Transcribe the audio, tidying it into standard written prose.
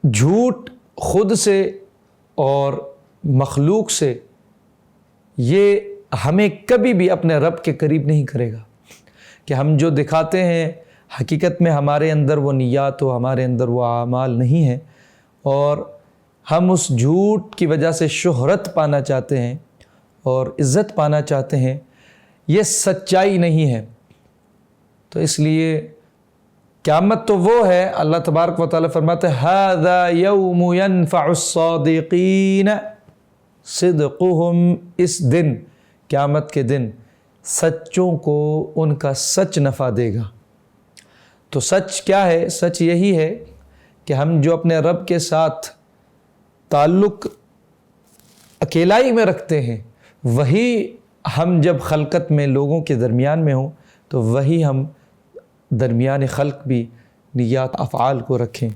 جھوٹ خود سے اور مخلوق سے یہ ہمیں کبھی بھی اپنے رب کے قریب نہیں کرے گا، کہ ہم جو دکھاتے ہیں حقیقت میں ہمارے اندر وہ نیات و ہمارے اندر وہ اعمال نہیں ہیں، اور ہم اس جھوٹ کی وجہ سے شہرت پانا چاہتے ہیں اور عزت پانا چاہتے ہیں، یہ سچائی نہیں ہے۔ تو اس لیے قیامت تو وہ ہے، اللہ تبارک و تعالیٰ فرماتے ہیں ھذا یوم ینفع الصادقین صدقہم، اس دن، قیامت کے دن سچوں کو ان کا سچ نفع دے گا۔ تو سچ کیا ہے؟ سچ یہی ہے کہ ہم جو اپنے رب کے ساتھ تعلق اکیلائی میں رکھتے ہیں، وہی ہم جب خلقت میں لوگوں کے درمیان میں ہوں تو وہی ہم درمیان خلق بھی نیات افعال کو رکھیں۔